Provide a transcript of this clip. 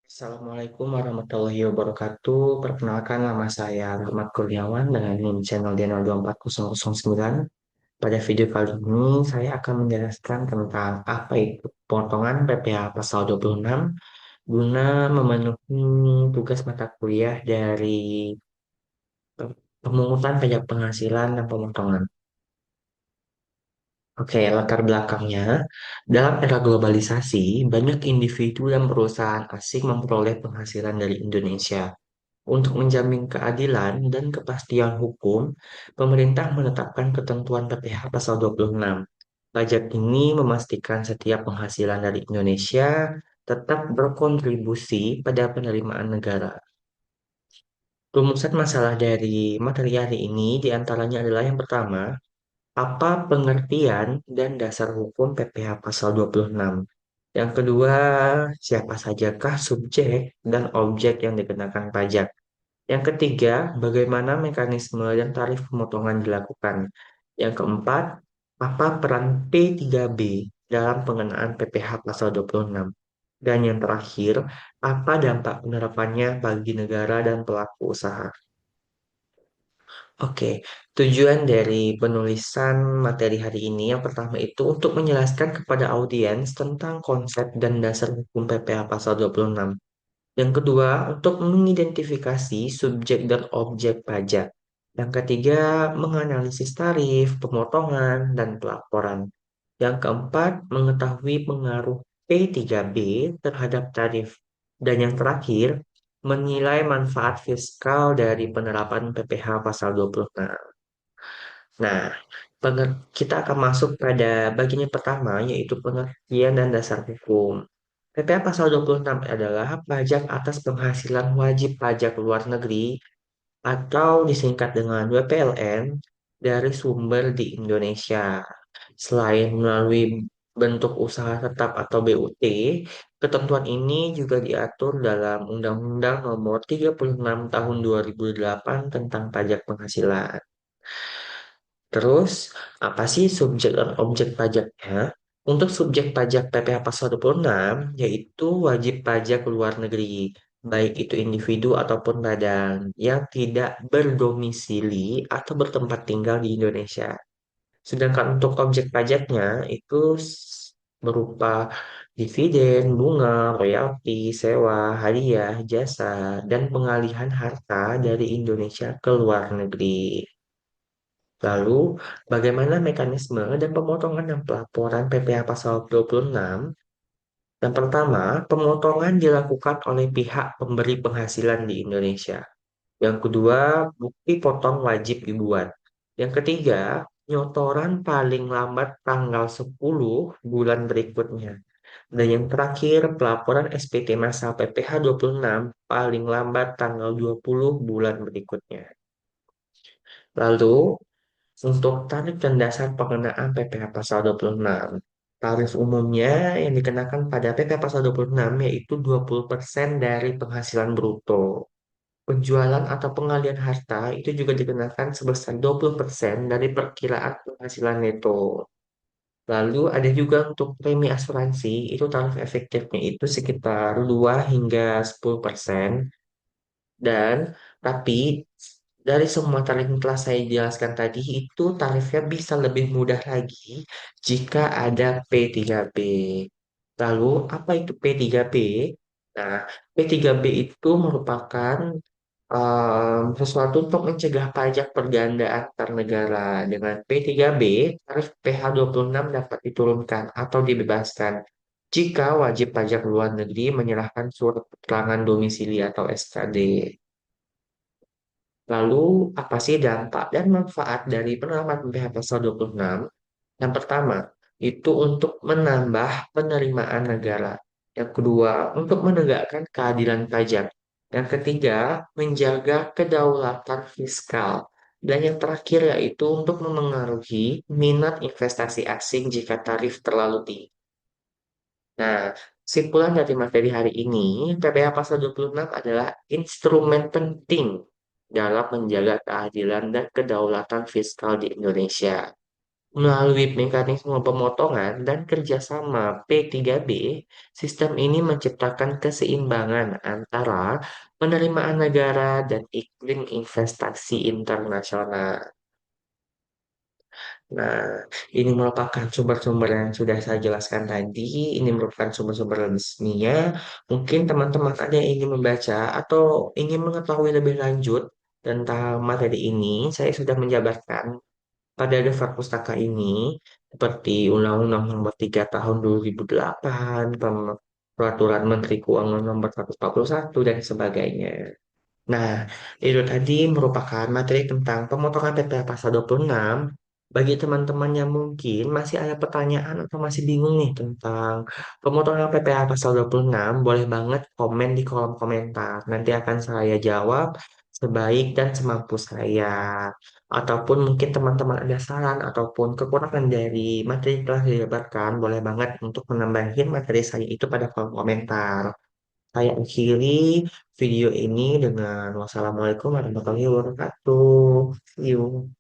Assalamualaikum warahmatullahi wabarakatuh. Perkenalkan nama saya Rahmat Kurniawan dengan NIM channel D024009. Pada video kali ini saya akan menjelaskan tentang apa itu potongan PPh pasal 26 guna memenuhi tugas mata kuliah dari pemungutan pajak penghasilan dan pemotongan. Oke, latar belakangnya, dalam era globalisasi, banyak individu dan perusahaan asing memperoleh penghasilan dari Indonesia. Untuk menjamin keadilan dan kepastian hukum, pemerintah menetapkan ketentuan PPh pasal 26. Pajak ini memastikan setiap penghasilan dari Indonesia tetap berkontribusi pada penerimaan negara. Rumusan masalah dari materi hari ini diantaranya adalah yang pertama, apa pengertian dan dasar hukum PPh pasal 26? Yang kedua, siapa sajakah subjek dan objek yang dikenakan pajak? Yang ketiga, bagaimana mekanisme dan tarif pemotongan dilakukan? Yang keempat, apa peran P3B dalam pengenaan PPh pasal 26? Dan yang terakhir, apa dampak penerapannya bagi negara dan pelaku usaha? Oke, tujuan dari penulisan materi hari ini yang pertama itu untuk menjelaskan kepada audiens tentang konsep dan dasar hukum PPh pasal 26. Yang kedua, untuk mengidentifikasi subjek dan objek pajak. Yang ketiga, menganalisis tarif, pemotongan, dan pelaporan. Yang keempat, mengetahui pengaruh P3B terhadap tarif. Dan yang terakhir, menilai manfaat fiskal dari penerapan PPh pasal 26. Nah, kita akan masuk pada bagian yang pertama, yaitu pengertian dan dasar hukum. PPh pasal 26 adalah pajak atas penghasilan wajib pajak luar negeri atau disingkat dengan WPLN dari sumber di Indonesia. Selain melalui bentuk usaha tetap atau BUT, ketentuan ini juga diatur dalam Undang-Undang Nomor 36 Tahun 2008 tentang pajak penghasilan. Terus, apa sih subjek dan objek pajaknya? Untuk subjek pajak PPh pasal 26, yaitu wajib pajak luar negeri, baik itu individu ataupun badan, yang tidak berdomisili atau bertempat tinggal di Indonesia. Sedangkan untuk objek pajaknya itu berupa dividen, bunga, royalti, sewa, hadiah, jasa, dan pengalihan harta dari Indonesia ke luar negeri. Lalu, bagaimana mekanisme dan pemotongan dan pelaporan PPh pasal 26? Yang pertama, pemotongan dilakukan oleh pihak pemberi penghasilan di Indonesia. Yang kedua, bukti potong wajib dibuat. Yang ketiga, penyotoran paling lambat tanggal 10 bulan berikutnya. Dan yang terakhir, pelaporan SPT masal PPh 26 paling lambat tanggal 20 bulan berikutnya. Lalu, untuk tarif dan dasar pengenaan PPh pasal 26. Tarif umumnya yang dikenakan pada PPh pasal 26 yaitu 20% dari penghasilan bruto. Penjualan atau pengalian harta itu juga dikenakan sebesar 20% dari perkiraan penghasilan neto. Lalu ada juga untuk premi asuransi, itu tarif efektifnya itu sekitar 2 hingga 10%. Dan tapi dari semua tarif yang telah saya jelaskan tadi itu tarifnya bisa lebih mudah lagi jika ada P3B. Lalu apa itu P3B? Nah, P3B itu merupakan sesuatu untuk mencegah pajak pergandaan antar negara. Dengan P3B, tarif PH26 dapat diturunkan atau dibebaskan jika wajib pajak luar negeri menyerahkan surat keterangan domisili atau SKD. Lalu, apa sih dampak dan manfaat dari penerapan PPh pasal 26? Yang pertama, itu untuk menambah penerimaan negara. Yang kedua, untuk menegakkan keadilan pajak. Yang ketiga, menjaga kedaulatan fiskal. Dan yang terakhir yaitu untuk memengaruhi minat investasi asing jika tarif terlalu tinggi. Nah, kesimpulan dari materi hari ini, PPh Pasal 26 adalah instrumen penting dalam menjaga keadilan dan kedaulatan fiskal di Indonesia. Melalui mekanisme pemotongan dan kerjasama P3B, sistem ini menciptakan keseimbangan antara penerimaan negara dan iklim investasi internasional. Nah, ini merupakan sumber-sumber yang sudah saya jelaskan tadi. Ini merupakan sumber-sumber resminya. Mungkin teman-teman ada yang ingin membaca atau ingin mengetahui lebih lanjut tentang materi ini. Saya sudah menjabarkan pada daftar pustaka ini, seperti Undang-Undang Nomor 3 Tahun 2008, Peraturan Menteri Keuangan Nomor 141, dan sebagainya. Nah, itu tadi merupakan materi tentang pemotongan PPh pasal 26. Bagi teman-teman yang mungkin masih ada pertanyaan atau masih bingung nih tentang pemotongan PPh pasal 26, boleh banget komen di kolom komentar. Nanti akan saya jawab sebaik dan semampu saya. Ataupun mungkin teman-teman ada saran ataupun kekurangan dari materi yang telah dijabarkan, boleh banget untuk menambahin materi saya itu pada kolom komentar. Saya akhiri video ini dengan wassalamualaikum warahmatullahi wabarakatuh. See you.